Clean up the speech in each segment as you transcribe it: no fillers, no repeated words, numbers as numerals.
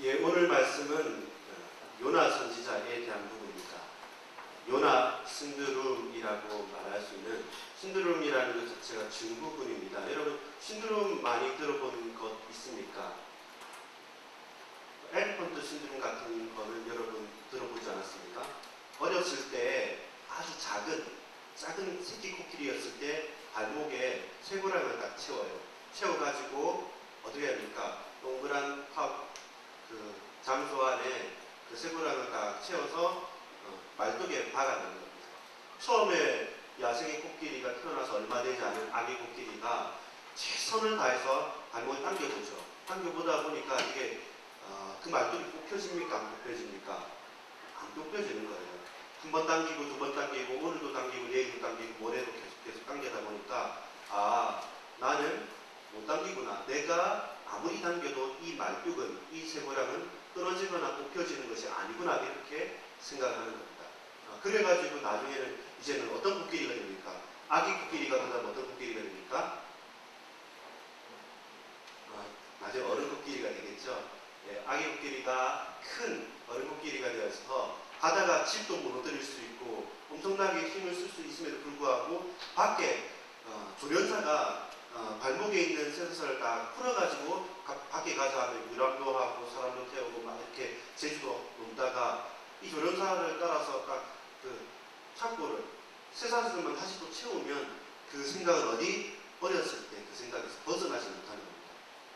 예, 오늘 말씀은 요나 선지자에 대한 부분입니다. 요나 신드룸이라고 말할 수 있는, 신드룸이라는 것 자체가 중국군입니다. 여러분 신드룸 많이 들어본 것 있습니까? 엘리펀트 신드롬 같은 거는 여러분 들어보지 않았습니까? 어렸을 때 아주 작은 새끼 코끼리였을 때 발목에 쇠고랑을 딱 채워요. 채워가지고 어떻게 합니까? 동그란 그 장소 안에 그 쇠고랑을 딱 채워서 말뚝에 박아놓는 겁니다. 처음에 야생의 코끼리가 태어나서 얼마 되지 않은 아기 코끼리가 최선을 다해서 발목을 당겨보죠. 당겨보다 보니까 이게 그 말뚝이 뽑혀집니까? 안 뽑혀집니까? 안 뽑혀지는 거예요. 한 번 당기고 두 번 당기고 오늘도 당기고 내일도 당기고 모레도 계속 당기다 보니까 나는 못 당기구나. 내가 아무리 당겨도 이 말뚝은, 이 쇠고랑은 떨어지거나 뽑혀지는 것이 아니구나, 이렇게 생각하는 겁니다. 그래가지고 나중에는 이제는 어떤 코끼리가 됩니까? 아기 코끼리가 되다 어떤 코끼리가 됩니까? 나중에 어른 코끼리가 되겠죠. 예, 아기 코끼리가 큰 어른 코끼리가 되어서 가다가 집도 무너뜨릴 수 있고 엄청나게 힘을 쓸 수 있음에도 불구하고 밖에 조련사가 발목에 있는 쇠사슬을 다 풀어가지고 밖에 가자 하면 유람도 하고 사람도 태우고 막 이렇게 제주도 놀다가 이 조련사를 따라서 딱 그 창고를 쇠사슬만 다시 또 채우면 그 생각은 어렸을 때 그 생각에서 벗어나지 못하는 겁니다.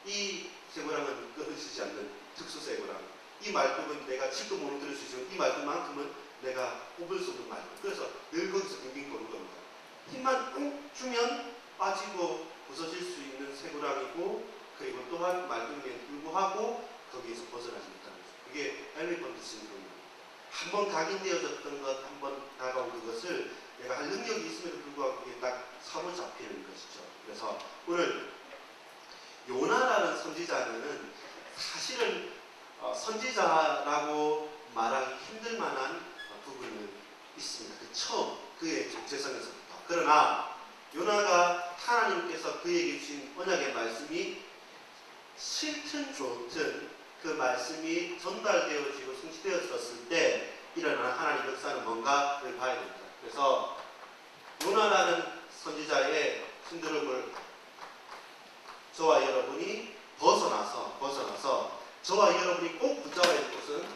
이 쇠고랑은 끊어지지 않는 특수 쇠고랑. 이 말뚝은 내가 집도 무너뜨릴 수 있지만 이 말뚝만큼은 내가 뽑을 수 없는 말뚝. 그래서 늘 거기서 빙빙 도는 겁니다. 힘만 unk 주면 빠지고 부서질 수 있는 쇠고랑이고, 그리고 또한 말뚝에 불구하고 거기에서 벗어나지 못하는 거죠. 그게 엘리펀트 신드롬입니다. 한번 각인되어졌던 것, 한번 다가온 그것을 내가 할 능력이 있음에도 불구하고 그게 딱 사로잡히는 것이죠. 그래서 오늘 요나라는 선지자는 사실은 선지자라고 말하기 힘들 만한 부분은 있습니다. 그 처음 그의 정체성에서부터. 그러나 요나가 하나님께서 그에게 주신 언약의 말씀이 싫든 좋든 그 말씀이 전달되어지고 성취되었을 때 일어나는 하나님의 역사는 뭔가를 봐야 됩니다. 그래서 요나라는 선지자의 신드롬을 저와 여러분이 벗어나서 저와 여러분이 꼭 붙잡아야 할 것은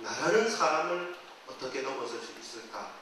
나라는 사람을 어떻게 넘어설 수 있을까?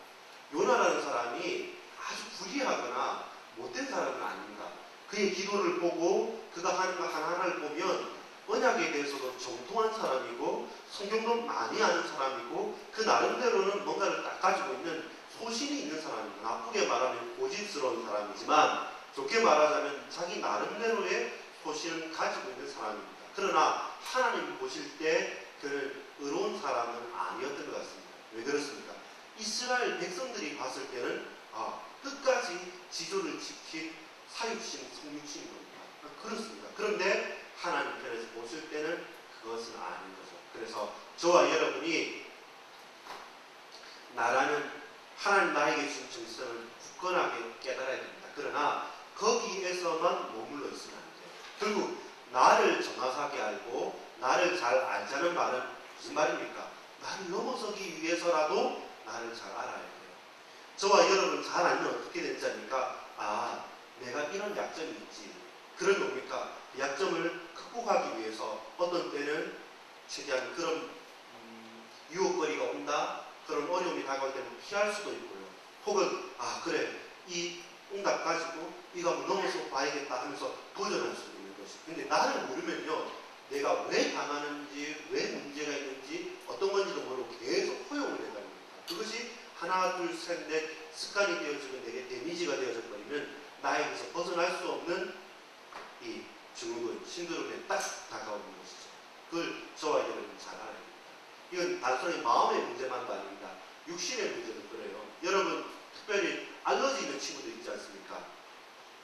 요나라는 사람이 아주 불의하거나 못된 사람은 아닙니다. 그의 기도를 보고 그가 하는 거 하나하나를 보면 언약에 대해서도 정통한 사람이고 성경도 많이 아는 사람이고 그 나름대로는 뭔가를 딱 가지고 있는 소신이 있는 사람입니다. 나쁘게 말하면 고집스러운 사람이지만 좋게 말하자면 자기 나름대로의 소신을 가지고 있는 사람입니다. 그러나 하나님이 보실 때 그는 의로운 사람은 아니었던 것 같습니다. 왜 그렇습니까? 이스라엘 백성들이 봤을 때는 끝까지 지조를 지킨 사육신, 성육신인 겁니다. 그렇습니다. 그런데 하나님 편에서 보실 때는 그것은 아닌 거죠. 그래서 저와 여러분이 나라는 하나님 나에게 주신 정체성을 굳건하게 깨달아야 됩니다. 그러나 거기에서만 머물러 있으면 안 돼요. 결국 나를 정확하게 알고 나를 잘 알자는 말은 무슨 말입니까? 나를 넘어서기 위해서라도 나를 잘 알아야 돼요. 저와 여러분 잘 알면 어떻게 되는지 아닙니까? 내가 이런 약점이 있지. 그런 겁니까? 약점을 극복하기 위해서 어떤 때는 최대한 그런 유혹거리가 온다, 그런 어려움이 다가올 때는 피할 수도 있고요. 혹은 그래, 이 응답 가지고 이거 한번 넘어서 봐야겠다 하면서 도전할 수도 있는 것이. 근데 나를 모르면요, 내가 왜 당하는지, 왜 문제가 있는지, 어떤 건지도 모르고 계속 허용을 해가는 겁니다. 그것이 하나, 둘, 셋, 넷 습관이 되어지고 내게 데미지가 되어져 버리면 나에게서 벗어날 수 없는 이 증후군, 신드롬에 딱 다가오는 것이죠. 그걸 저와 여러분이 잘 알아야 됩니다. 이건 단순히 마음의 문제만도 아닙니다. 육신의 문제도 그래요. 여러분 특별히 알러지 있는 친구들 있지 않습니까?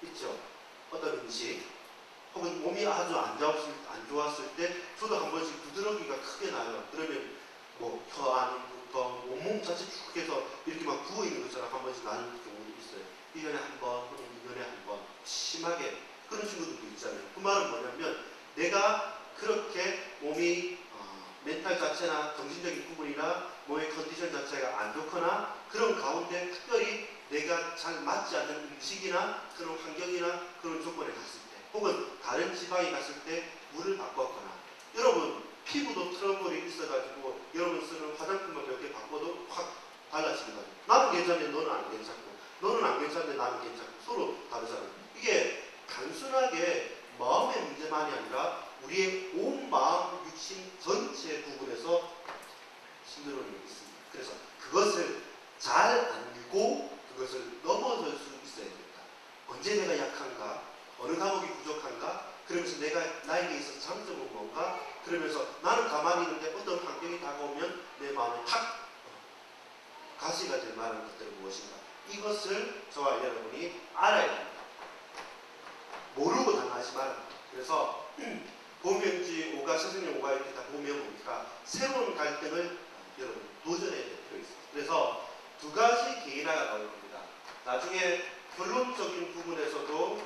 있죠. 어떤 음식 혹은 몸이 아주 안 좋았을 때 저도 한 번씩 부드러기가 크게 나요. 그러면 뭐 혀 안부터 온몸 자체 쭉 해서 이렇게 막 부어있는 것처럼 한 번씩 나는 경우도 있어요. 1년에 한 번 혹은 2년에 한 번 심하게 그런 친구들도 있잖아요. 그 말은 뭐냐면 내가 그렇게 몸이 멘탈 자체나 정신적인 부분이나 몸의 컨디션 자체가 안 좋거나 그런 가운데 특별히 내가 잘 맞지 않는 음식이나 그런 환경이나 그런 조건에 갔을 때 혹은 다른 지방에 갔을 때 물을 바꿨거나 여러분 피부도 트러블이 있어가지고 여러분 쓰는 화장품만 몇 개 바꿔도 확 달라지거든요. 나는 괜찮은데 너는 안 괜찮고 너는 안 괜찮은데 나는 괜찮고 서로 다르잖아요. 이게 단순하게 마음의 문제만이 아니라 우리의 온 마음, 육신 전체 부분에서 신드롬이 있습니다. 그래서 그것을 잘 알고 그것을 넘어설 수 있어야 됩니다. 언제 내가 약한가? 어느 과목이 부족한가? 그러면서 내가 나에게 있어서 장점은 뭔가? 그러면서 나는 가만히 있는데 어떤 환경이 다가오면 내 마음에 탁 가시가 될 만한 것들은 무엇인가? 이것을 저와 여러분이 알아야 됩니다. 모르고 당하지 말아요. 그래서 보면지 오가 선생님 오가 이렇게 다 보면 보니까 새로운 갈등을 여러분 도전해야 될 필요가 있습니다. 그래서 두 가지 개인화가 나올 겁니다. 나중에 결론적인 부분에서도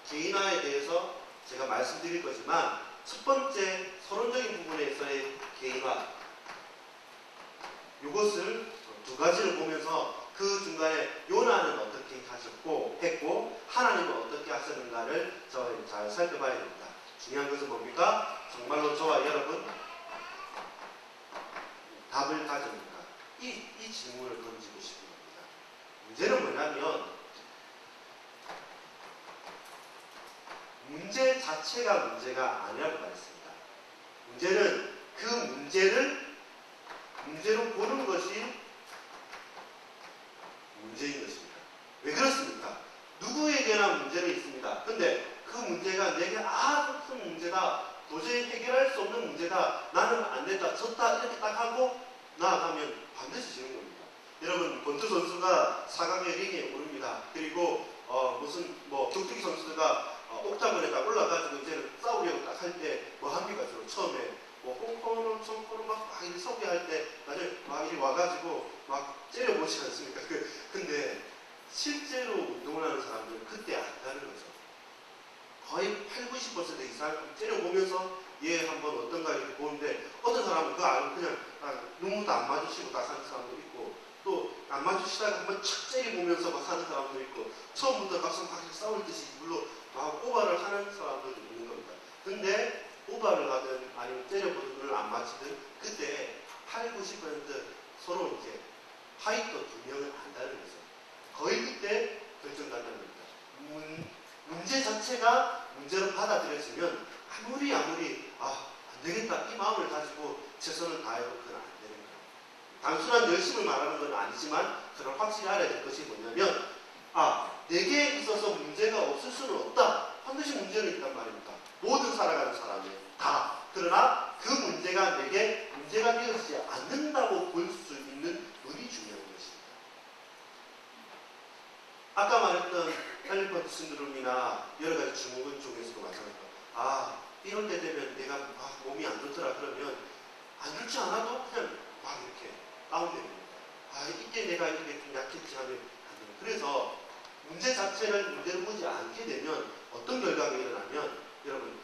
개인화에 대해서 제가 말씀드릴 거지만 첫 번째 서론적인 부분에서의 개인화 이것을 두 가지를 보면서 그 중간에 요나는 어떻게 했고 하나님은 어떻게 하셨는가를 저희 잘 살펴봐야 됩니다. 중요한 것은 뭡니까? 정말로 저와 여러분 답을 가져옵니까? 이 질문을 던지고 싶은 겁니다. 문제는 뭐냐면 문제 자체가 문제가 아니라고 말했습니다. 문제는 그 문제로 보는 것이 문제인 것입니다. 왜 그렇습니까? 누구에게나 문제는 있습니다. 근데 그 문제가 내게 아주 큰 문제다. 도저히 해결할 수 없는 문제다. 나는 안 된다. 졌다. 이렇게 딱 하고 나아가면 반드시 지는 겁니다. 여러분 권투 선수가 4강의 링에 오릅니다. 그리고 격투기 선수가 옥타곤에 딱 올라가지고 이제는 싸우려고 딱 할 때 뭐 합니까? 주로 처음에 홍코는 청코는 막 이렇게 섭외할 때 나중에 막 이리 와가지고 막 째려보지 않습니까? 근데 실제로 운동을 하는 사람들은 그때 안다는 거죠. 거의 80~90% 이상 째려보면서 얘 한번 어떤가 이렇게 보는데 어떤 사람은 그거 알고 그냥 눈물도 안 마주치고 딱 하는 사람도 있고 또 안 마주치다가 한번 착 째려보면서 막 하는 사람도 있고 처음부터 막상 싸울 듯이 물로 막 오바를 하는 사람들도 있는 겁니다. 근데 오바를 하든 아니면 때려보든 눈을 안 맞히든 그때 80~90% 서로 이제 파이터 두 명은 안다는 거죠. 거의 그때 결정난다는 겁니다. 문제 자체가 문제로 받아들여지면 아무리 안 되겠다 이 마음을 가지고 최선을 다해도 그건 안 되는 거예요. 단순한 열심을 말하는 건 아니지만 그걸 확실히 알아야 될 것이 뭐냐면 내게 있어서 문제가 없을 수는 없다. 반드시 문제는 있단 말입니다. 모든 살아가는 사람이 다. 그러나 그 문제가 내게 문제가 되어지지 않는다고 볼 수 있는 눈이 중요한 것입니다. 아까 말했던 헬리퍼트 신드롬이나 여러 가지 증후군 쪽에서도 마찬가지로 이럴 때 되면 내가 몸이 안 좋더라 그러면 안 좋지 않아도 그냥 막 이렇게 다운됩니다. 이때 내가 이렇게 좀 약했지 하면 안 돼요. 그래서 문제 자체를 문제로 보지 않게 되면 어떤 결과가 일어나면 여러분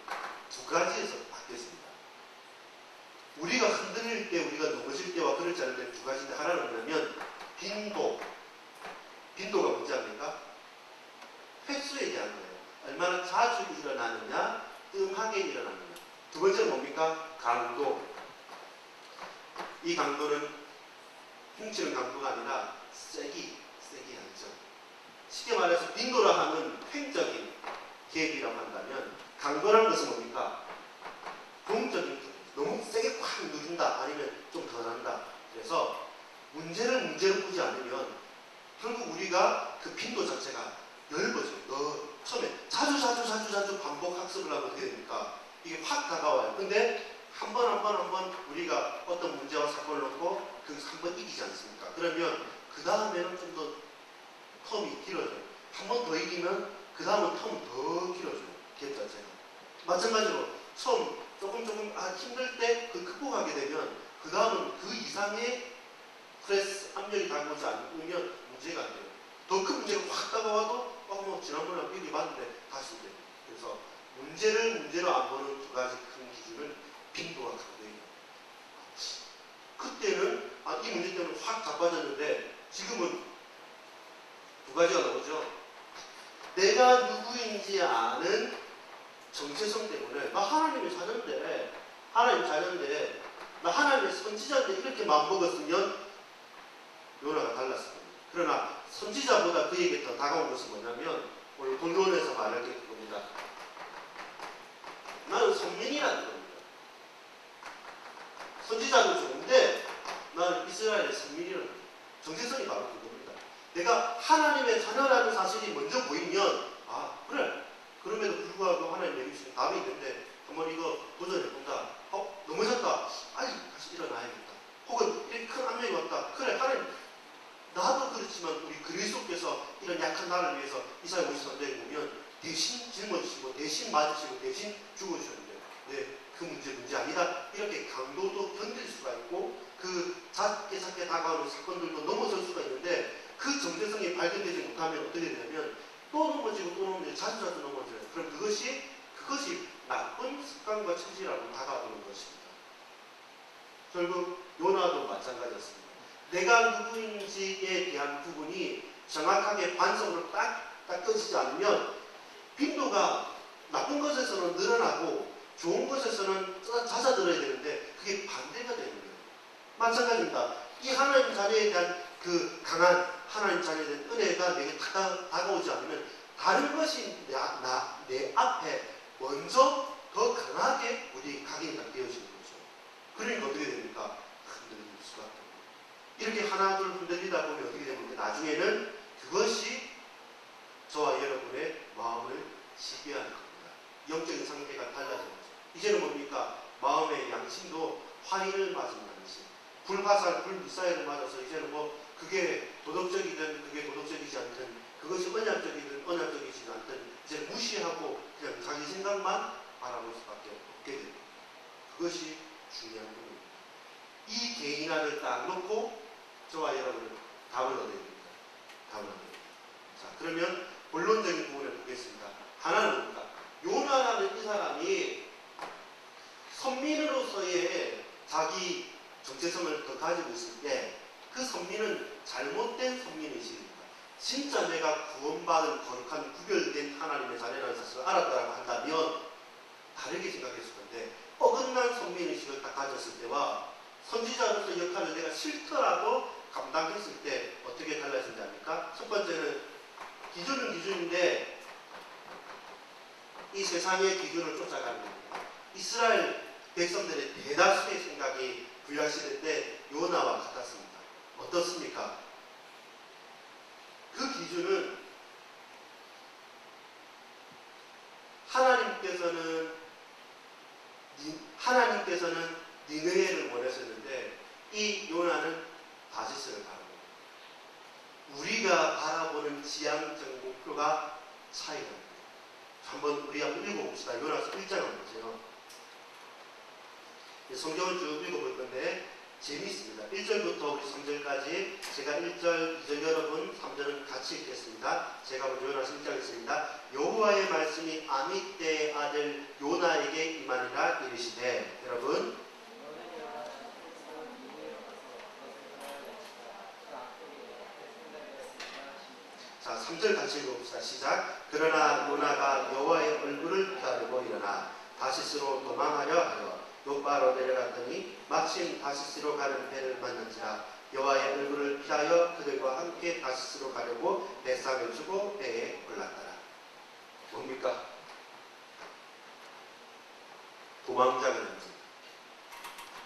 두 가지에서 바뀌었습니다. 우리가 흔들릴 때 우리가 넘어질 때와 그렇지 않을 때 두 가지인데 하나는 뭐냐면 빈도가 뭔지 압니까? 횟수에 대한 거예요. 얼마나 자주 일어나느냐 뜸하게 일어나느냐. 두 번째는 뭡니까? 강도. 이 강도는 훔치는 강도가 아니라 세기 하죠. 쉽게 말해서 빈도라 하는 횡적인 계획이라고 한다면 강도라는 것은 뭡니까? 동적인 너무 세게 확 누른다 아니면 좀 더 난다. 그래서 문제를 문제로 보지 않으면 결국 우리가 그 빈도 자체가 넓어져요. 처음에 자주 반복 학습을 하고 어떻게 됩니까? 이게 확 다가와요. 근데 한 번 우리가 어떤 문제와 사건을 놓고 그 한 번 이기지 않습니까? 그러면 그 다음에는 좀 더 텀이 길어져요. 한 번 더 이기면 그 다음은 텀은 더 길어져요. 갭 자체가. 마찬가지로 처음 조금 힘들 때 그 극복하게 되면 그 다음은 그 이상의 스트레스, 압력이 다가오지 않으면 문제가 안 돼요. 더 큰 문제가 확 다가와도 지난번에 얘기 봤는데 다시 돼. 그래서 문제를 문제로 안 보는 두 가지 큰 기준은 빈도와 강도예요. 그때는 이 문제 때문에 확 자빠졌는데 지금은 두 가지가 나오죠. 내가 누구인지 아는 정체성 때문에 나 하나님의 자녀인데 나 하나님의 선지자인데 이렇게 마음먹었으면 요나가 달랐을 겁니다. 그러나 선지자보다 그에게 더 다가온 것은 뭐냐면 오늘 본론에서 말할 게 그겁니다. 나는 선민이라는 겁니다. 선지자도 좋은데 나는 이스라엘의 선민이라는 겁니다. 정체성이 바로 그겁니다. 내가 하나님의 자녀라는 사실이 먼저 보이면 그래. 그럼에도 불구하고 하나님 내게 주신 답이 있는데 한번 이거 도전해본다. 넘어졌다. 다시 일어나야겠다. 혹은 이렇게 큰 압력이 왔다. 그래 하나님 나도 그렇지만 우리 그리스도께서 이런 약한 나를 위해서 이사야 53장에 보면 대신 짊어지시고 대신 맞으시고 대신 죽어주셨는데 그 문제 아니다. 이렇게 강도도 견딜 수가 있고 그 작게 다가오는 사건들도 넘어설 수가 있는데 그 정체성이 발견되지 못하면 어떻게 되냐면 또 넘어지고 자주 넘어져요. 그럼 그것이 나쁜 습관과 처지라고 다가오는 것입니다. 결국 요나도 마찬가지였습니다. 내가 누구인지에 대한 부분이 정확하게 반성으로 딱 떠지지 않으면 빈도가 나쁜 것에서는 늘어나고 좋은 것에서는 잦아들어야 되는데 그게 반대가 되는 거예요. 마찬가지입니다. 이 하나님 자녀에 대한 그 강한 하나님 자녀에 대한 은혜가 내게 다가오지 않으면 다른 것이 내 앞에 먼저 더 강하게 우리 각인이 되어지는 거죠. 그러니까 어떻게 됩니까? 흔들릴 수밖에 없고 이렇게 하나둘 흔들리다 보면 어떻게 됩니까? 나중에는 그것이 저와 여러분의 마음을 지배하는 겁니다. 영적인 상태가 달라지는 거죠. 이제는 뭡니까? 마음의 양심도 화인을 맞은 양심, 불화살, 불미사일을 맞아서 이제는 그게 도덕적이든 그게 도덕적이지 않든 그것이 언약적이든 언약적이지 않든 이제 무시하고 그냥 자기 생각만 바라볼 수밖에 없게 됩니다. 그것이 중요한 부분입니다. 이 개인화를 딱 놓고 저와 여러분은 답을 얻어야 됩니다. 자, 그러면 본론적인 부분을 보겠습니다. 하나는 뭡니까? 요나라는 이 사람이 선민으로서의 자기 정체성을 더 가지고 있을 때 그 선민은 잘못된 선민의식입니다. 진짜 내가 구원받은 거룩한 구별된 하나님의 자녀라는 사실을 알았다고 한다면 다르게 생각했을 건데 어긋난 선민의식을 딱 가졌을 때와 선지자로서 역할을 내가 싫더라도 감당했을 때 어떻게 달라진지 압니까? 첫 번째는 기준은 기준인데 이 세상의 기준을 쫓아가는 겁니다. 이스라엘 백성들의 대다수의 생각이 구약시대 때 요나와 같았습니다. 어떻습니까? 그 기준은 하나님께서는 니느웨를 원하셨는데 이 요나는 다시스를 바라봅니다. 우리가 바라보는 지향적 목표가 차이가 납니다. 한번 우리 한번 읽어봅시다. 요나서 1장을 보세요. 성경을 쭉 읽어볼 건데 재미있습니다. 1절부터 우리 3절까지 제가 1절, 2절 여러분, 3절은 같이 읽겠습니다. 제가 먼저 요나서 1장 읽습니다. 여호와의 말씀이 아미떼의 아들 요나에게 임하니라 이르시되 여러분 자 3절 같이 읽어봅시다. 시작. 그러나 요나가 여호와의 얼굴을 피하려고 일어나 다시스로 도망하려 하여 욥바로 내려갔더니 마침 다시스로 가는 배를 만난지라 여호와의 얼굴을 피하여 그들과 함께 다시스로 가려고 배상을 주고 배에 올랐더라. 뭡니까? 도망자가 됩니다.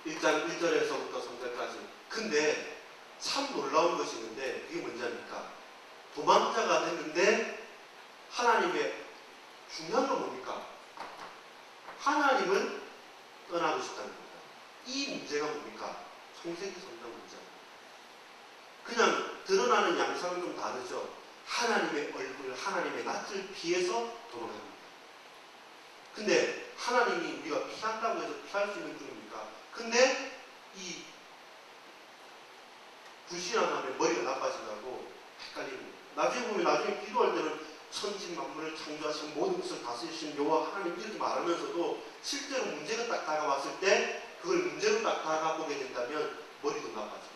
1장 1절에서부터 3절까지. 근데 참 놀라운 것이 있는데 그게 뭔지 압니까? 도망자가 됐는데 하나님의 중요한 건 뭡니까? 하나님을 떠나고 싶다는 겁니다. 이 문제가 뭡니까? 창세기 3장 문제입니다. 그냥 드러나는 양상은 좀 다르죠. 하나님의 얼굴, 하나님의 낯을 피해서 도망합니다. 근데 하나님이 우리가 피한다고 해서 피할 수 있는 분입니까? 근데 이 불신앙하면 머리가 나빠진다고 헷갈리는 거예요. 나중에 기도할 때는 천지 만물을 창조하신 모든 것을 다스리신 여호와 하나님 이렇게 말하면서도 실제로 문제가 딱 다가왔을 때 그걸 문제로 딱 다가보게 된다면 머리도 나빠집니다.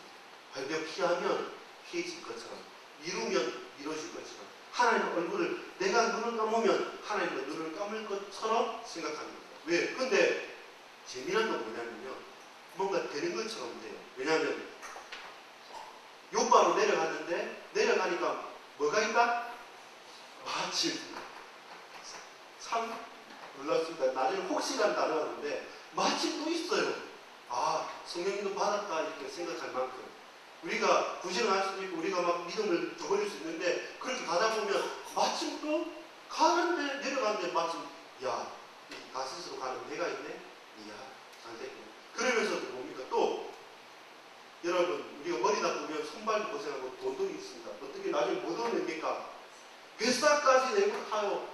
발벽 피하면 피해질 것처럼, 미루면 미뤄질 것처럼, 하나님의 얼굴을 내가 눈을 감으면 하나님의 눈을 감을 것처럼 생각합니다. 왜? 근데 재미난 건 뭐냐면요, 뭔가 되는 것처럼 돼요. 왜냐하면 요바로 내려갔는데 내려가니까 뭐가 있다? 마침, 참 놀랍습니다. 나중에 혹시라는 단어가 있는데 마침 또 있어요. 아, 성령님도 받았다 이렇게 생각할 만큼 우리가 부실할 수도 있고 우리가 막 믿음을 저버릴 수 있는데 그렇게 가다 보면 마침 또 가는데 내려가는데 마침 야, 다스스로 가는 데가 있네. 이야, 잘 됐구나. 그러면서도 뭡니까? 또 여러분, 우리가 머리 나쁘면 손발도 고생하고 돈도 있습니다. 어떻게 나중에 못 얻습니까? 회사까지 내고 타요.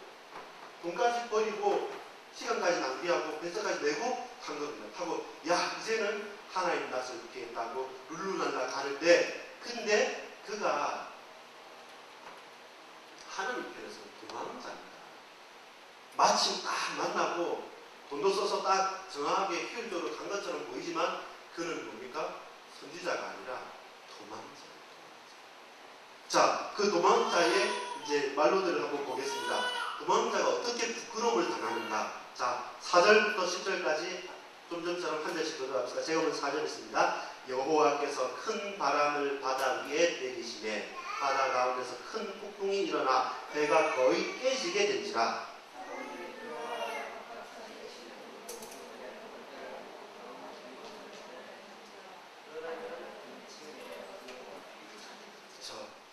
돈까지 버리고 시간까지 낭비하고 회사까지 내고 탄 겁니다. 타고 야, 이제는 하나님 낯을 이렇게 했다고 룰루랄라 가는데, 근데 그가 하나님 편에서 도망자입니다. 마침 딱 만나고 돈도 써서 딱 정확하게 효율적으로 간 것처럼 보이지만 그는 뭡니까? 선지자가 아니라 도망자예요. 자, 그 도망자의 이제 말로들을 한번 보겠습니다. 도망자가 어떻게 부끄러움을 당하는가? 자, 4절부터 10절까지 좀 전처럼 한 절씩 들어갑시다. 제가 오늘 4절 있습니다. 여호와께서 큰 바람을 바다 위에 내리시매 바다 가운데서 큰 폭풍이 일어나 배가 거의 깨지게 된지라.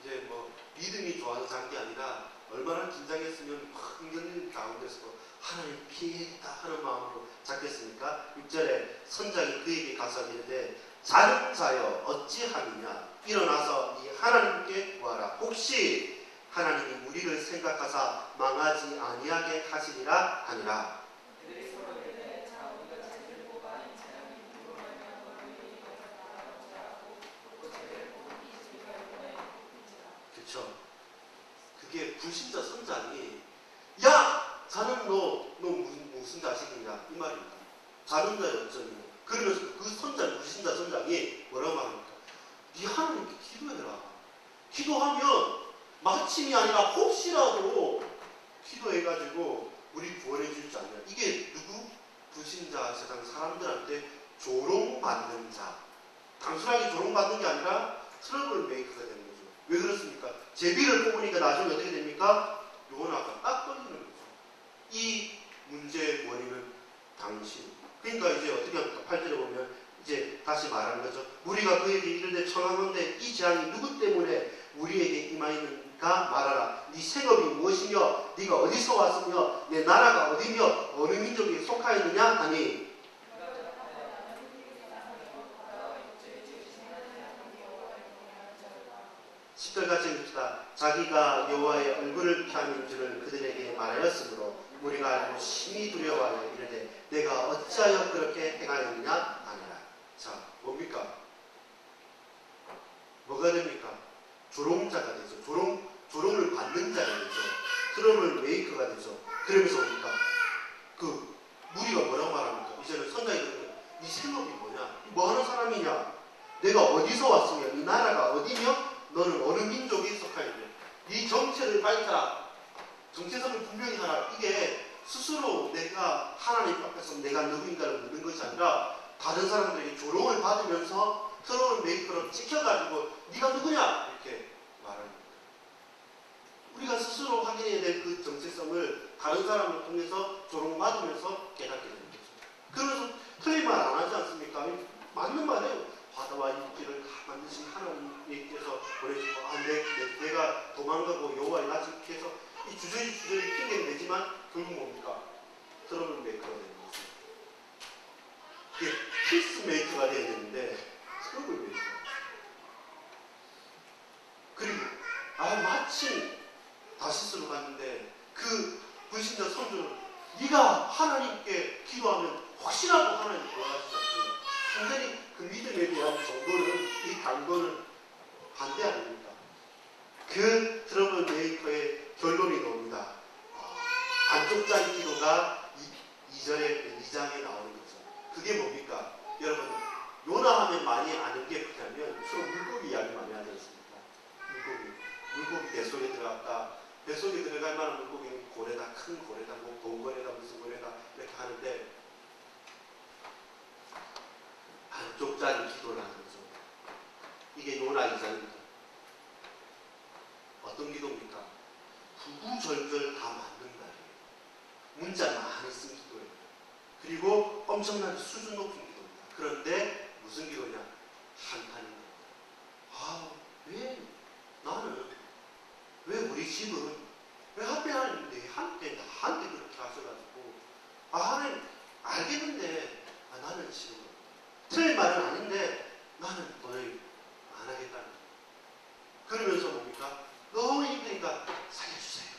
이제 뭐 믿음이 좋아서 잔 게 아니라 얼마나 긴장했으면 막 흔들리는 가운데서도 하나님 피해야겠다 하는 마음으로 잡겠습니까? 6절에 선장이 그에게 가서 이르되 자는 자여 어찌하느냐 일어나서 이 하나님께 구하라. 혹시 하나님이 우리를 생각하사 망하지 아니하게 하시리라 하니라. 그렇죠. 그게 불신자 선장이 야! 자는 너 무슨 자식이냐 이 말입니다. 자는 자의 어쩌니. 그러면서 그 선장, 불신자 선장이 뭐라고 말합니까? 네 하나님께 기도해라. 기도하면 마침이 아니라 혹시라도 기도해가지고 우리 구원해 줄지 않냐. 이게 누구? 불신자 세상 사람들한테 조롱받는 자. 단순하게 조롱받는 게 아니라 트러블 메이커가 되는 거죠. 왜 그렇습니까? 제비를 뽑으니까 나중에 어떻게 됩니까? 요나가 딱 걸리는 거죠. 이 문제의 원인은 당신. 그러니까 이제 어떻게 합니까? 8절에 보면 이제 다시 말하는 거죠. 우리가 그에게 이르되 청하건대 이 재앙이 누구 때문에 우리에게 임하였는가 말하라. 네 생업이 무엇이며 네가 어디서 왔으며 내 나라가 어디며 어느 민족에 속하였느냐 하니. 같이 읽읍시다. 자기가 여호와의 얼굴을 피하는 줄을 그들에게 말하였으므로 우리가 알고 심히 두려워하여 이르되 내가 어찌하여 그렇게 행하였느냐 아니라. 자, 뭡니까? 뭐가 됩니까? 조롱자가 되죠. 조롱을 받는 자가 되죠. 트러블 메이커가 되죠. 그러면서 뭡니까? 그 무리가 뭐라고 말합니까? 이제는 선장이 그러면 네 생업이 뭐냐? 뭐 하는 사람이냐? 내가 어디서 왔으며 이 나라가 어디며 너는 어느 민족에 속하였냐? 네 정체를 밝혀라. 정체성을 분명히 하라. 이게 스스로 내가 하나님 앞에서 내가 누구인가를 묻는 것이 아니라 다른 사람들에게 조롱을 받으면서 트러블 메이커로 찍혀가지고 네가 누구냐? 이렇게 말하는 거예요. 우리가 스스로 확인해야 될 그 정체성을 다른 사람을 통해서 조롱받으면서 깨닫게 되는 거죠. 그래서 틀린 말 안 하지 않습니까? 맞는 말이에요. 바다와 육지를 다 만드신 하나님께서 보내주고 내가 도망가고 여호와의 낯을 피해서 이 주저리 핑계는 되지만 결국 뭡니까? 트러블 메이커가 되는 거죠. 이게 피스 메이커가 되어야 되는데 트러블 메이커. 그리고 마침 다시스로 갔는데 그 불신자 선조는 네가 하나님께 기도하면 혹시라도 하나님 도와주시지 않습니까? 완전히 그 믿음에 대한 정도는 이 강도는 반대 아닙니까? 그 트러블 메이커의 결론이 너무 뱃속에 들어갈 만한 물고기는 고래다, 큰 고래다, 뭐 봉고래다, 무슨 고래다 이렇게 하는데 반쪽짜리 기도를 하는 거죠. 이게 요나 2장입니다. 어떤 기도입니까? 구구절절 다 맞는 말이에요. 문자 많이 쓴 기도예요. 그리고 엄청나게 수준 높은 기도입니다. 그런데 무슨 기도냐? 한탄입니다. 왜 우리 집은 왜 하필 하나님인데 나한테 그렇게 하셔가지고 하나님 알겠는데 나는 지금 틀린 말은 아닌데 나는 도저히 안 하겠다는 거예요. 그러면서 뭡니까? 너무 힘드니까 살려주세요.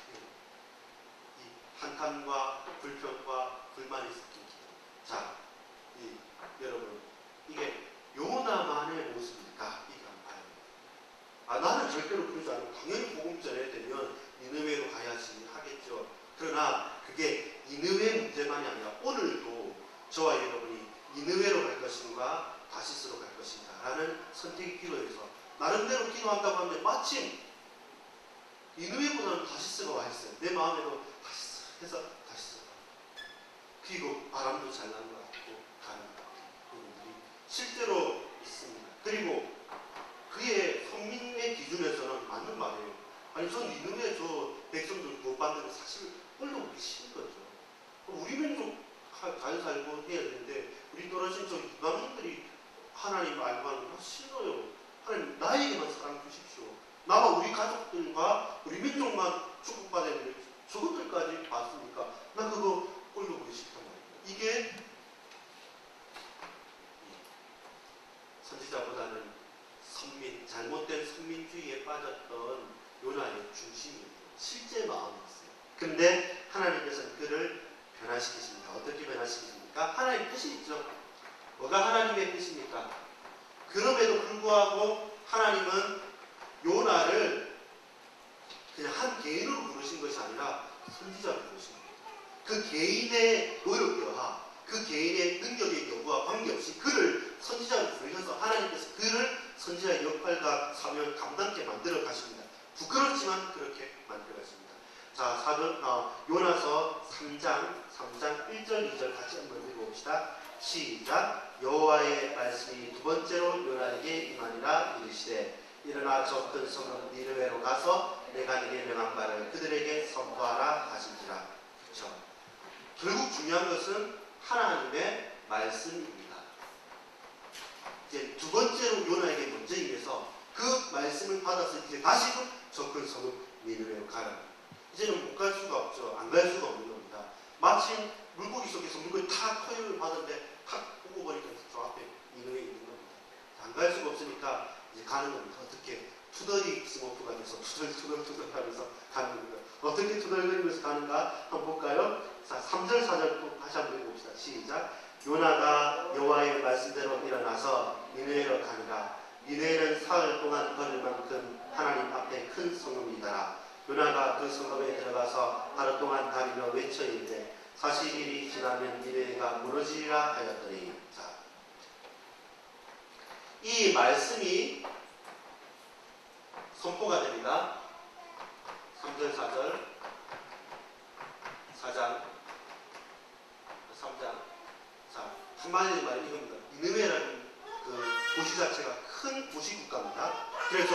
이 한탄과 불평과 불만이 섞인 기도. 자, 여러분 이게 요나만의 모습일까? 이게 한번 봐요. 나는 절대로 그러지 않고 당연히 복음 전해야 되면 니느웨로 가야지 하겠죠. 그러나 그게 니느웨 문제만이 아니라 오늘도 저와 여러분이 니느웨로 갈 것인가 다시스로 갈 것인가 라는 선택이 필요해서 나름대로 기도한다고 하는데 마침 니느웨보다는 다시스가 와 있어요. 내 마음에도 다시스 해서 다시스. 그리고 바람도 잘 나는 것 같고 가는 것 같은 부분들이 실제로 있습니다. 그리고 그의 선민의 기준에서는 맞는 말이에요. 아니 전 니느웨 저 백성들 구원받는 게 사실 꼴도 보기 싫은 거죠. 우리 민족 잘 살고 해야 되는데 우리 떨어진 저 이방인들이 하나님 알고 하는 거 싫어요. 하나님 나에게만 사랑 주십시오. 나와 우리 가족들과 우리 민족만 축복받아야 되는 저것들까지 봤으니까 나 그거 꼴도 보기 싫단 말이에요. 이게 선지자보다는 잘못된 선민주의에 빠졌던 요나의 중심이에요. 실제 마음이었어요. 근데 하나님께서는 그를 변화시키십니다. 어떻게 변화시키십니까? 하나님의 뜻이 있죠. 뭐가 하나님의 뜻입니까? 그럼에도 불구하고 하나님은 요나를 그냥 한 개인으로 부르신 것이 아니라 선지자로 부르신 겁니다. 그 개인의 노력 여하, 그 개인의 능력의 여부와 관계없이 그를 선지자로 부르셔서 하나님께서 그를 선지자의 역할과 사명을 감당케 만들어 가십니다. 부끄럽지만 그렇게 만들어 가십니다. 자, 요나서 3장 1절 2절 같이 한번 읽어봅시다. 시작. 여호와의 말씀이 두 번째로 요나에게 임하니라. 이르시되 일어나 저 큰 성읍 니느웨로 가서 내가 네게 명한 바를 그들에게 선포하라 하신지라. 그렇죠. 결국 중요한 것은 하나님의 말씀입니다. 이제 두 번째로 요나에게 먼저 임해서 그 말씀을 받아서 이제 다시금 저 큰 성읍 니느웨로 가라. 이제는 못 갈 수가 없죠. 안 갈 수가 없는 겁니다. 마침 물고기 속에서 물고기 탁 허용을 받았는데 탁 보고 보니까 저 앞에 니느웨에 있는 겁니다. 안 갈 수가 없으니까 이제 가는 겁니다. 어떻게? 투덜이 스모프가 돼서 투덜 하면서 가는 겁니다. 어떻게 투덜거리면서 가는가 한번 볼까요? 자, 3절 4절 또 다시 한번 읽어봅시다. 시작. 요나가 여호와의 말씀대로 일어나서 니느웨로 가니라. 니느웨는 사흘 동안 걸을 만큼 하나님 앞에 큰 성읍이더라. 요나가 그 성읍에 들어가서 하루 동안 다니며 외쳐 이르되 40일이 지나면 니느웨가 무너지리라 하였더니. 자, 이 말씀이 선포가 됩니다. 3절 4절 4장 3장. 자, 한마디로 말하면 이겁니다. 니느웨라는 그 도시 자체가 큰 도시 국가입니다. 그래서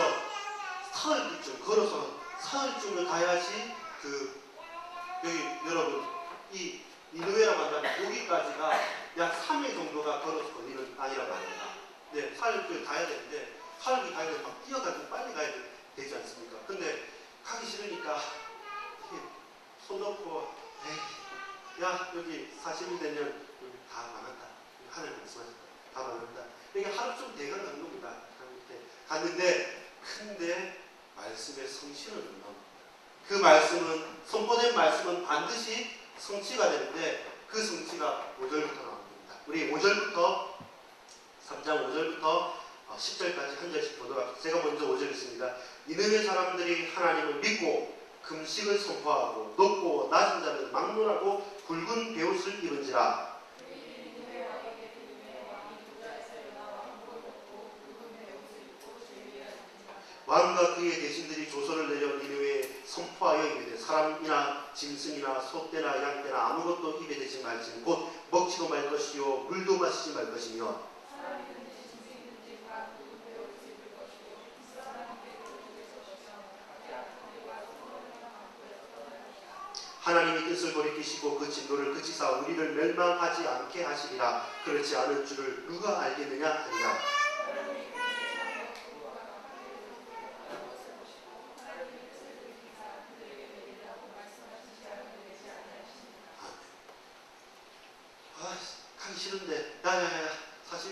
사흘쯤 걸어서 사흘쯤을 가야지 여기 여러분 이 니느웨라고 한다면 여기까지가 약 3일 정도가 걸어서 걸리는 땅이라고 합니다. 네, 사흘을 가야 되는데 사흘을 가야 되는데 막 뛰어가지고 빨리 가야 되지 않습니까? 근데 가기 싫으니까 손 놓고 야 여기 40일 되면 여기 다 망한다. 하나님 말씀하셨다. 다 망한다. 이게 하루쯤 대강 간 겁니다. 갔는데 근데 말씀의 성취는 없는 겁니다. 그 말씀은 선포된 말씀은 반드시 성취가 되는데 그 성취가 5절부터 나옵니다. 우리 5절부터 3장 5절부터 10절까지 한 절씩 보도록 합시다. 제가 먼저 5절 읽습니다. 니느웨 사람들이 하나님을 믿고 금식을 선포하고 높고 낮은 자는 막론하고 굵은 베옷을 입은지라. 왕과 그의 대신들이 조서를 내려 니느웨에 선포 토하여 입에 대 사람이나 짐승이나 소떼나 양떼나 아무것도 입에 대지 말지니 곧 먹지도 말 것이요 물도 마시지 말 것이며 하나님이 뜻을 돌이키시고 그 진노를 그치사 우리를 멸망하지 않게 하시리라. 그렇지 않은 줄을 누가 알겠느냐 하니라. 가기 싫은데 야야야 사실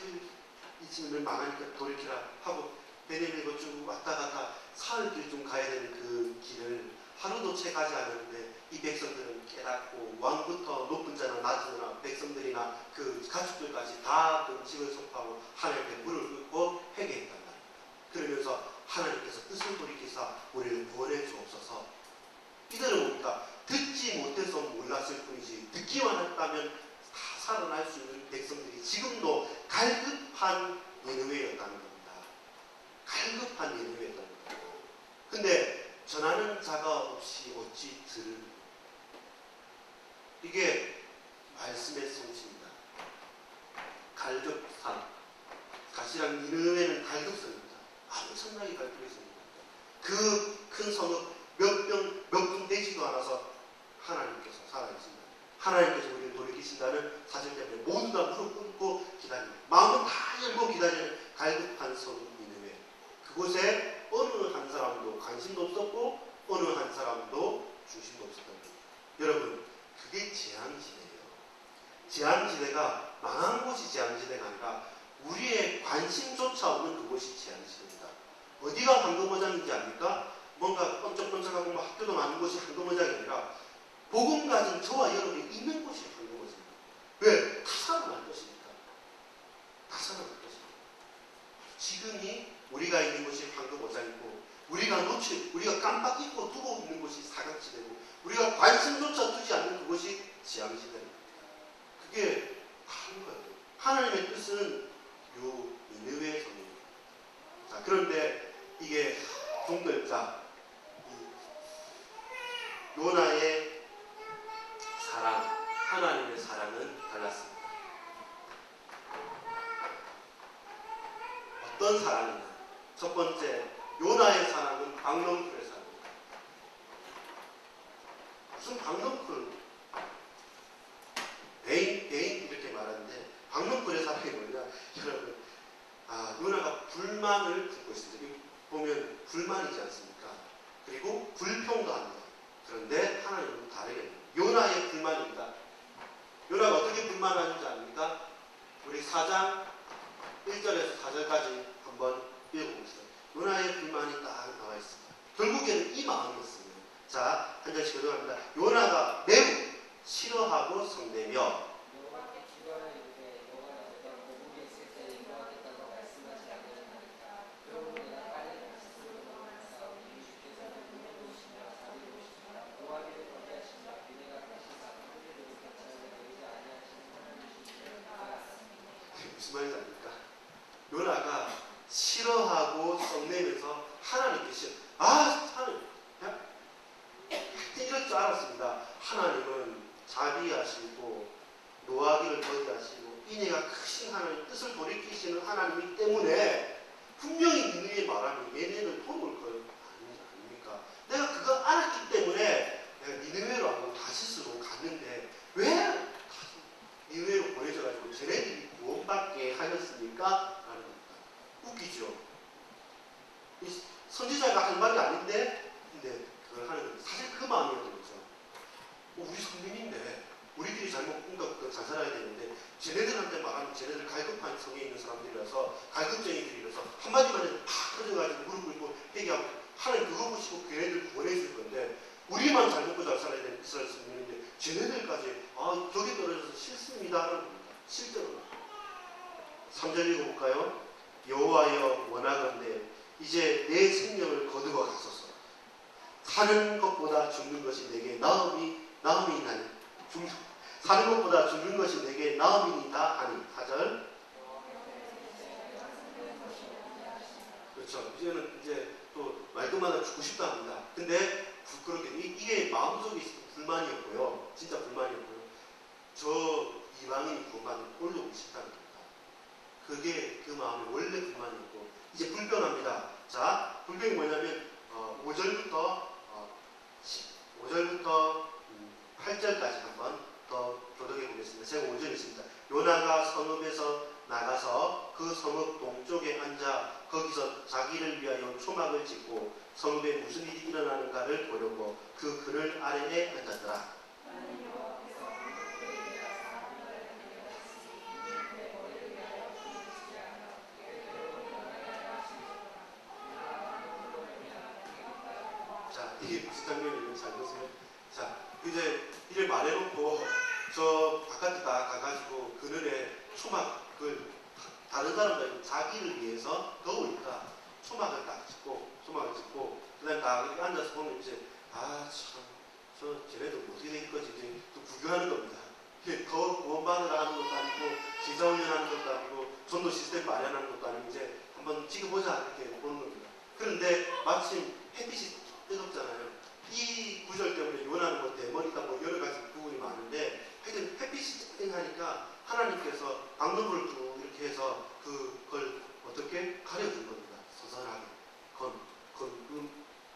이 집을 망하니까 돌이키라 하고 베네밀고 쭉 왔다 갔다 사흘길 좀 가야 되는 그 길을 하루도 채 가지 않았는데 이 백성들은 깨닫고 왕부터 높은 자나 낮은 자나 백성들이나 그 가축들까지 다 그 집을 선포하고 하나님께 물을 붓고 회개했단 말입니다. 그러면서 하나님께서 뜻을 돌이키사 우리를 구원해 주옵소서. 이들은 뭡니까? 듣지 못해서 몰랐을 뿐이지 듣기만 했다면 살아날 수 있는 백성들이 지금도 갈급한 니느웨였다는 겁니다. 갈급한 니느웨였다는 겁니다. 근데 전하는 자가 없이 어찌 들으리. 이게 말씀의 성취입니다. 갈급한. 가시랑 니느웨는 갈급성입니다. 엄청나게 갈급했습니다. 그 큰 성읍 몇 분 되지도 않아서 하나님께서 살아계십니다. 하나님께서 우리를 돌이키신다는 사실 때문에 모두 다 무릎 꿇고 기다립니다. 마음은 다 열고 기다리는 갈급한 성읍 니느웨. 그곳에 어느 한 사람도 관심도 없었고 어느 한 사람도 중심도 없었던 겁니다. 여러분 그게 재앙지대예요. 재앙지대가 망한 곳이 재앙지대가 아니라 우리의 관심조차 없는 그곳이 재앙지대입니다. 어디가 황금어장인지 압니까? 뭔가 번쩍번쩍하고 학교도 많은 곳이 황금어장이 아니라 복음 가진 저와 여러분이 있는 곳이 황금어장입니다. 왜? 다 살아날 것이니까. 다 살아날 것이니까. 지금이 우리가 있는 곳이 황금어장이고 우리가 깜빡 잊고 두고 있는 곳이 사각지대고 우리가 관심조차 두지 않는 그곳이 지향지대입니다. 그게 다른 거예요. 하나님의 뜻은 요 니느웨 성입니다. 자, 그런데 이게 동글자 요나의 사랑, 하나님의 사랑은 달랐습니다. 어떤 사랑이냐? 첫 번째, 요나의 사랑은 박넝쿨의 사랑입니다. 무슨 박넝쿨? 배인 이렇게 말하는데 박넝쿨의 사랑이 뭐냐? 여러분, 요나가 불만을 품고 있습니다. 여기 보면 불만이지 않습니까? 그리고 불평도 합니다. 그런데 하나님은 다르게 요나의 불만입니다. 요나가 어떻게 불만하는지 아닙니까? 우리 4장 1절에서 4절까지 한번 읽어봅시다. 요나의 불만이 딱 나와 있습니다. 결국에는 이 마음이었습니다. 자, 한 절씩 읽어갑니다. 요나가 매우 싫어하고 성내며 무슨 말인지 압니까? 요나가 싫어하고 썩내면서 하나님께 하나님 이럴 줄 알았습니다. 하나님은 자비하시고 노하기를 거디하시고 인애가 크신 하나님 뜻을 돌이키시는 하나님이기 때문에 분명히 니느웨 말하면 얘네는 돌아올 거예요. 아닙니까? 내가 그거 알았기 때문에 내가 니느웨로 안 가고 다시스로 갔는데 왜 니느웨로 보내져가지고 쟤네들이 구원받게 하셨습니까? 라는 겁니다. 웃기죠? 선지자가 할 말이 아닌데 근데 그걸 하는 겁니다. 사실 그 마음이었던 거죠. 우리 성민인데 우리들이 잘못 꿈꿨고 잘 살아야 되는데 쟤네들한테 말하면 쟤네들 갈급한 성에 있는 사람들이라서 갈급쟁이들이라서 한마디만 해도 팍 터져가지고 무릎 꿇고 회개하고 하나님 그거 보시고 걔네들 구원해 줄 건데 우리만 잘 먹고 잘 살아야 되는 이스라엘 성민인데 쟤네들까지 저기 떨어져서 싫습니다 하는 겁니다. 실제로 3절 읽어볼까요? 여호와여 원하건대 이제 내 생명을 거두어 가소서. 사는 것보다 죽는 것이 내게 나음이 나니 사는 것보다 죽는 것이 내게 나음이니이다 하니 4절. 그렇죠. 이제는 이제 또 말도 많아 죽고 싶다 합니다. 근데 부끄럽게 이 마음속에 불만이었고요. 진짜 불만이었고요. 저 이방인이 구원받는 올라오고 싶다는 겁니다. 그게 그 마음의 원래 불만이었고, 이제 불평합니다. 자, 불평이 뭐냐면 5절부터 8절까지 한번 더 교독해 보겠습니다. 제가 5절 있습니다. 요나가 성읍에서 나가서 그 성읍 동쪽에 앉아 거기서 자기를 위하여 초막을 짓고 성읍에 무슨 일이 일어나는가를 보려고 그 그늘 아래에 앉았더라. 자, 이게 무슨 장면이에요? 잘 보세요. 자, 이제 이를 말해놓고 저 바깥에다 가가지고 그늘에 초막을 다른 사람들 자기를 위해서 더우니까 초막을 짓고 그 다음에 딱 앉아서 보면 이제 참 저 쟤네들 어떻게 될 거지 이제 또 구경하는 겁니다. 더 구원받으라 하는 것도 아니고 제자훈련하는 것도 아니고 전도 시스템 마련하는 것도 아니고 이제 한번 찍어보자 이렇게 보는 겁니다. 그런데 마침 햇빛이 뜨겁잖아요. 이 구절 때문에 요나는 뭐 대머리다 뭐 여러 가지 부분이 많은데 하여튼 햇빛이 뜨뜻하니까 하나님께서 방문을 쭉 이렇게 해서 그걸 어떻게 가려준 겁니다. 서선하게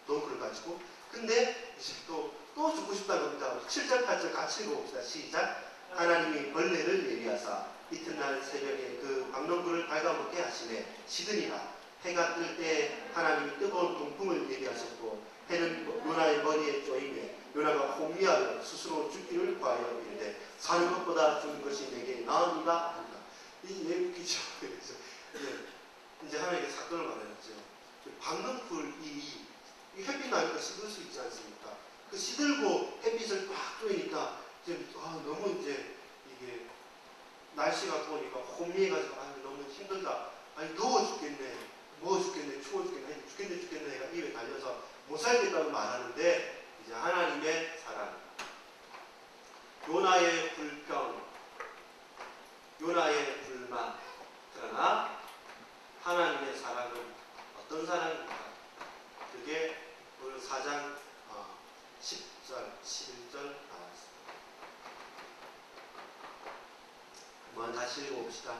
덩크를 가지고. 근데 이제 또 죽고 싶다는 겁니다. 7절 8절 같이 읽어봅시다. 시작. 하나님이 벌레를 예비하사 이튿날 새벽에 그 방명구를 갉아먹게 하시네. 시드니라. 해가 뜰 때 하나님이 뜨거운 동풍을 예비하셨고 해는 요나의 머리에 쪼이매 요나가 혼미하여 스스로 죽기를 구하여 이르되 사는 것보다 죽는 것이 내게 나으니라 한다. 이 얘기죠. 이제 하나님께 사건을 말해놨죠. 방금풀 이 햇빛 나니까 시들 수 있지 않습니까? 그 시들고 햇빛을 꽉 쪼이니까 이제 너무 이제 이게 날씨가 더우니까 혼미해가지고 너무 힘들다. 더워 죽겠네. 추워 죽겠네. 내가 입에 달려서 못 살겠다고 말하는데 이제 하나님의 사랑, 요나의 불평, 요나의 불만, 그러나 하나님의 사랑은 어떤 사랑입니까? 그게 오늘 4장 10절, 11절 나와있습니다. 한번 다시 읽어봅시다.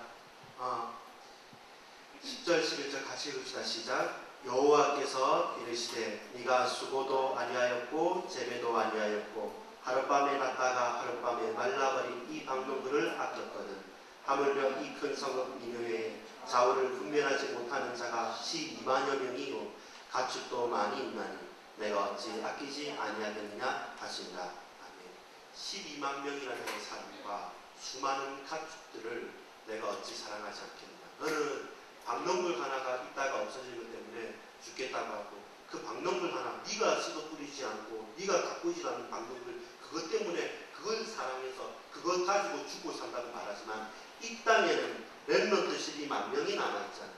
10절, 11절 같이 읽읍시다. 시작. 여호와께서 이르시되 네가 수고도 아니하였고 재배도 아니하였고 하룻밤에 났다가 하룻밤에 말라버린 이 방명들을 아꼈거든. 하물며 이 큰 성읍 니느웨에 자우를 분별하지 못하는 자가 12만여 명이요 가축도 많이 있나니 내가 어찌 아끼지 아니하겠느냐 하신다. 아멘. 12만 명이라는 사람과 수많은 가축들을 내가 어찌 사랑하지 않겠느냐. 너는 방명물 하나가 있다가 없어지는 것 때문에 죽겠다고 하고 그 방명물 하나 네가 씹어 뿌리지 않고 네가 갖고 있지 않은 방명물 그것 때문에 그걸 사랑해서 그것 가지고 죽고 산다고 말하지만 이 땅에는 렘넌트 12만 명이 남아있잖아요.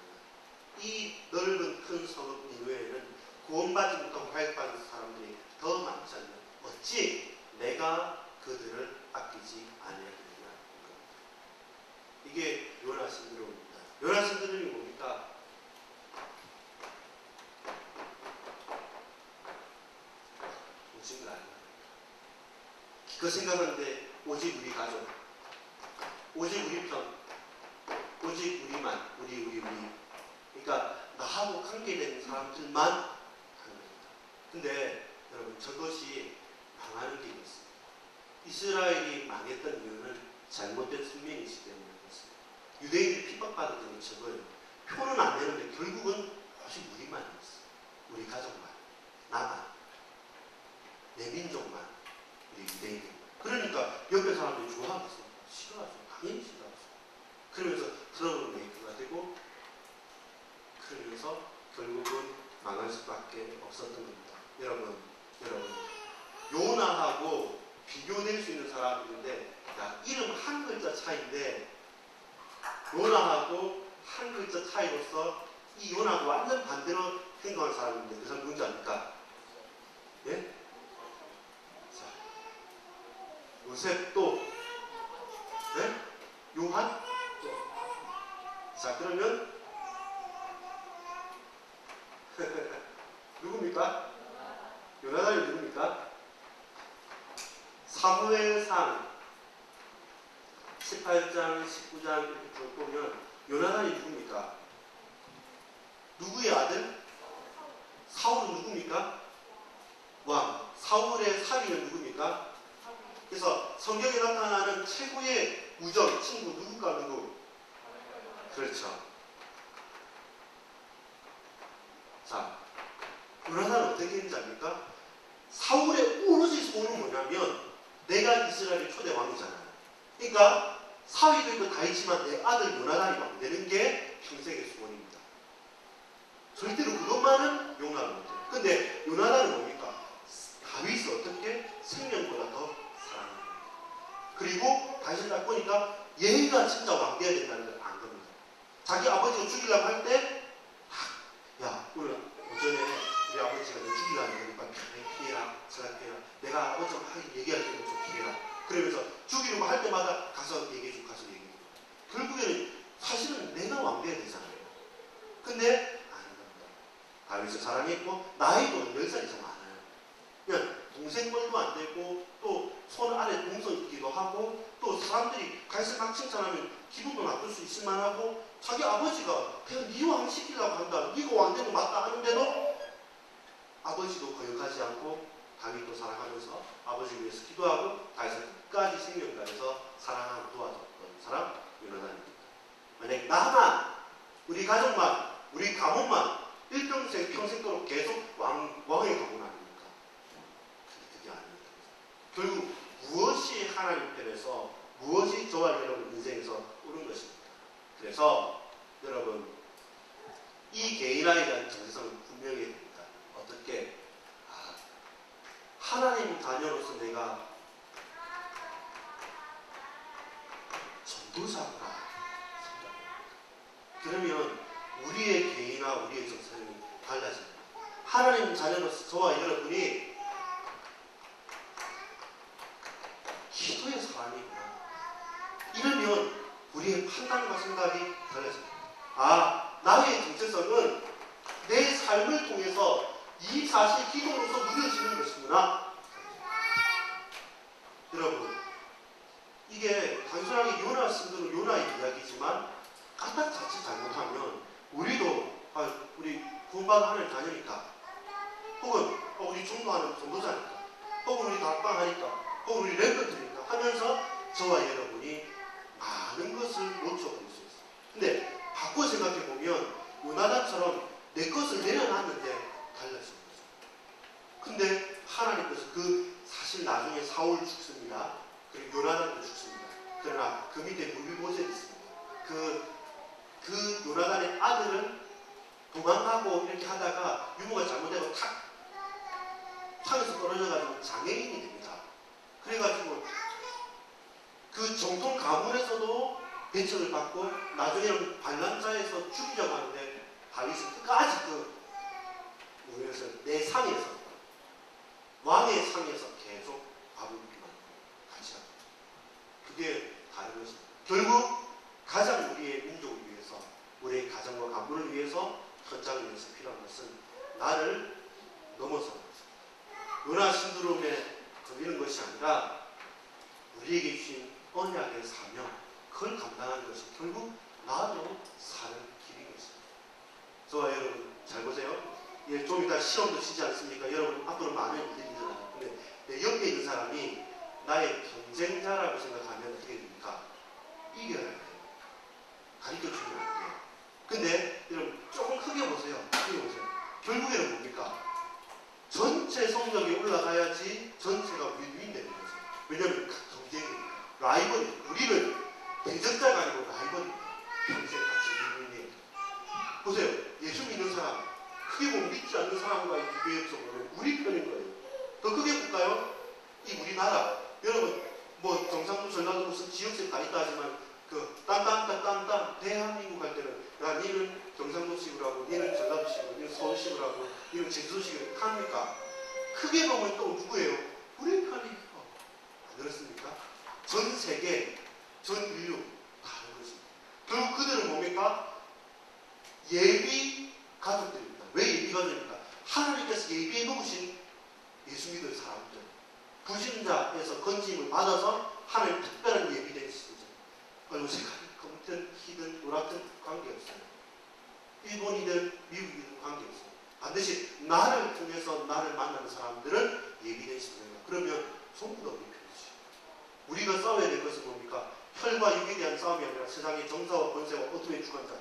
이 넓은 큰 성읍 니느웨에는 구원받지 못하고 활약받는 사람들이 더 많잖아요. 어찌 내가 그들을 아끼지 아니하겠느냐. 이게 요나 신드롬입니다. 요나 신드롬이 뭡니까? 오직 날 기껏 생각하는데 오직 우리 가족, 오직 우리 편, 오직 우리만, 우리. 그러니까 나하고 관계된 사람들만 하는 겁니다. 근데 여러분 저것이 망하는 게 있습니다. 이스라엘이 망했던 이유는 잘못된 순명이기 때문에 그렇습니다. 유대인들이 핍박받았던 게 저거예요. 표는 안 되는데 결국은 오직 우리만 있어요. 우리 가족만, 나만, 내 민족만, 우리 유대인들. 그러니까 옆에 사람들이 좋아하겠어요. 싫어하죠. 당연히 싫어하죠. 그러면서 트러블 메이크가 되고 그러면서 결국은 망할 수밖에 없었던 겁니다. 여러분 요나하고 비교될 수 있는 사람들인데 이름 한 글자 차이인데 요나하고 한 글자 차이로서 이 요나하고 완전 반대로 행동한 사람인데 그 사람 누군지 압니까? 예? 자, 요셉 또 예? 요한 또. 자, 그러면 누굽니까? 요나단이 누굽니까? 사무엘상 18장, 19장 이렇게 쭉 보면 요나단이 누굽니까? 누구의 아들? 사울은 누굽니까? 왕. 사울의 사위는 누굽니까? 그래서 성경에 나타나는 최고의 우정, 친구 누구가 누구? 그렇죠. 자, 요나단은 어떻게 했는지 압니까? 사울의 오로지 소원은 뭐냐면 내가 이스라엘의 초대 왕이잖아요. 그러니까 사위도 있고 다 있지만 내 아들 요나단이 왕 되는 게 평생의 소원입니다. 절대로 그것만은 용납을 못해요. 근데 요나단은 뭡니까? 다윗을 어떻게? 생명보다 더 사랑합니다. 그리고 다윗을 딱 보니까 얘가 진짜 왕 돼야 된다는 걸 안 겁니다. 자기 아버지가 죽이려고 할 때 야, 오늘 오전에 우리 아버지가 너 죽이려는 거니까 피해라, 제가 피해라. 내가 아버지가 얘기할 때는 좀 피해라. 그러면서 죽이려고 할 때마다 가서 얘기해주고 가서 얘기해주고. 결국에는 사실은 내가 왕 돼야 되잖아요. 근데 아닙니다. 다윗을 사랑했고 나이도 10살 이상 많아요. 그냥 동생 뻘도 안 되고 또 손 아래 동서이기도 하고 또 사람들이 갈색 막 칭찬하면 기분도 나쁠 수 있을 만하고 자기 아버지가 그냥 네 왕 시키려고 한다. 네가 왕 되는 거 맞다 하는데도 아버지도 거역하지 않고 다윗도 사랑하면서 아버지를 위해서 기도하고 다윗을 끝까지 생명 다해서 사랑하고 도와줬던 사람 요나단입니다. 만약 나만 우리 가족만 우리 가문만 일평생 평생도록 계속 왕의 가문 아닙니까? 그게 아닙니다. 결국 무엇이 하나님 편에서 무엇이 저와 여러분 인생에서 옳은 것입니다. 그래서 여러분 이 개인화에 대한 정체성은 분명히 됩니다. 어떻게? 하나님 자녀로서 내가 전도자구나 생각합니다. 그러면 우리의 개인화, 우리의 정체성이 달라집니다. 하나님 자녀로서 저와 여러분이 기도의 사람이구나. 이러면 우리의 판단과 생각이 달라집니다. 나의 정체성은 내 삶을 통해서 이 사실 기도로서 누려지는 것이구나. 여러분, 이게 단순하게 요나 쓴대로 요나의 이야기지만 까딱 자칫 잘못하면 우리도 우리 구원받은 하나님 자녀니까 혹은 우리 전도하는 전도자니까 혹은 우리 다락방하니까 혹은 우리 랩런트니까 하면서 저와 여러분이 많은 것을 놓쳐버릴 수 있어요. 근데 바꿔 생각해보면 요나단처럼 내 것을 내려놨는데 달라진 거죠. 근데 하나님께서 사실 나중에 사울 죽습니다. 그리고 요나단도 죽습니다. 그러나 그 밑에 무비보셋이 있습니다. 그 요나단의 아들은 도망가고 이렇게 하다가 유모가 잘못되고 산에서 떨어져가지고 장애인이 됩니다. 그래가지고 그 정통 가문에서도 배척을 받고 나중에는 반란자에서 죽이려고 하는데 다윗은 끝까지 내 상에서 왕의 상에서 계속 밥을 먹기만 같이 합니다. 그게 다른 것입니다. 결국 가장 우리의 민족을 위해서 우리의 가정과 가문을 위해서 현장을 위해서 필요한 것은 나를 넘어서는 것입니다. 요나 신드롬에 걸리는 것이 아니라 우리에게 주신 언약의 사명, 그걸 감당하는 것이 결국 나도 사는 길인 것입니다. 저와 여러분 잘 보세요. 좀 이따 시험도 치지 않습니까? 여러분 앞으로 많은 일들이 일어나요. 근데 내 옆에 있는 사람이 나의 경쟁자라고 생각하면 어떻게 됩니까? 이겨야 돼요. 가르쳐주면 안 돼요. 근데 여러분 조금 크게 보세요. 크게 보세요. 결국에는 뭡니까? 전체 성적이 올라가야지 전체가 윈윈되는 거죠. 왜냐하면 경쟁이니까. 라이벌이. 우리는 대적자가 아니고 라이벌입니다. 평생 같이 윈윈해요. 보세요. 예수 믿는 사람, 크게 보면 믿지 않는 사람과 비교해서 보면 우리 편인 거예요. 더 크게 볼까요? 이 우리나라. 여러분, 경상도, 전라도 무슨 지역색 다 있다 하지만 딴 대한민국 할 때는 니는 경상도식으로 하고 니는 전라도식으로 니는 서울식으로 하고 니는 제주도식으로 합니까? 크게 보면 또 누구예요? 우리 편이에요. 안 그렇습니까? 전 세계, 전 인류 다른 것입니다. 결국 그들은 뭡니까? 예비 가족들입니다. 왜 예비 가족입니까? 하나님께서 예비해 놓으신 예수 믿을 사람들. 불신자에서 건짐을 받아서 하나님 특별한 예비된 시대죠. 얼굴 색깔이 검든 희든 노랗든 관계없어요. 일본이든 미국이든 관계없어요. 반드시 나를 통해서 나를 만나는 사람들은 예비된 시대입니다. 그러면 전부 다 우리 편이지. 우리가 싸워야 될 것은 뭡니까? 혈과 육에 대한 싸움이 아니라 세상의 정사와 권세와 어둠의 주관자들.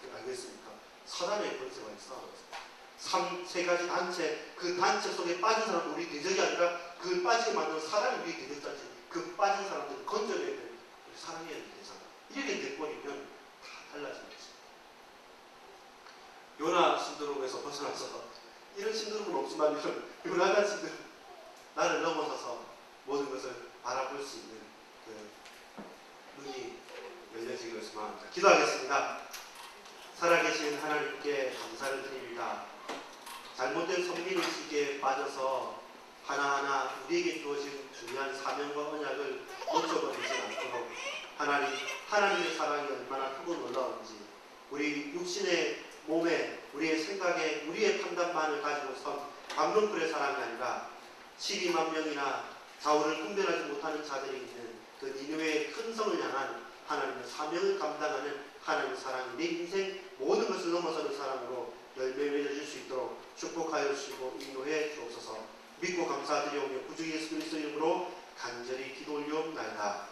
그렇게 알겠습니까? 사단의 권세와의 싸움이었어요. 세 가지 단체, 그 단체 속에 빠진 사람도 우리 대적이 아니라 그 빠지게 만든 사단이 우리 대적자지. 그 빠진 사람들을 건져내야 되는, 우리 사랑해야 되는 대상. 이렇게 돼버리면 다 달라지는 거죠. 요나 신드롬에서 벗어나서 이런 신드롬은 없지만 이런 요나가 지금 나를 넘어서서 모든 것을 바라볼 수 있는 그 눈이 열려지기를 소망합니다. 기도하겠습니다. 살아계신 하나님께 감사를 드립니다. 잘못된 성민의식에 빠져서 하나하나 우리에게 주어진 중요한 사명과 언약을 놓쳐버리지 않도록 하나님의 사랑이 얼마나 크고 놀라운지 우리 육신의 몸에 우리의 생각에 우리의 판단만을 가지고 선 강릉불의 사랑이 아니라 12만 명이나 좌우를 분별하지 못하는 자들이 있는 그 니느웨의 큰 성을 향한 하나님의 사명을 감당하는 하나님의 사랑이 내 인생 모든 것을 넘어서는 사랑으로 열매 맺어질 수 있도록 축복하여 주시고 인도해 주옵소서. 믿고 감사드리오며 구주 예수 그리스도 이름으로 간절히 기도 올리옵나이다.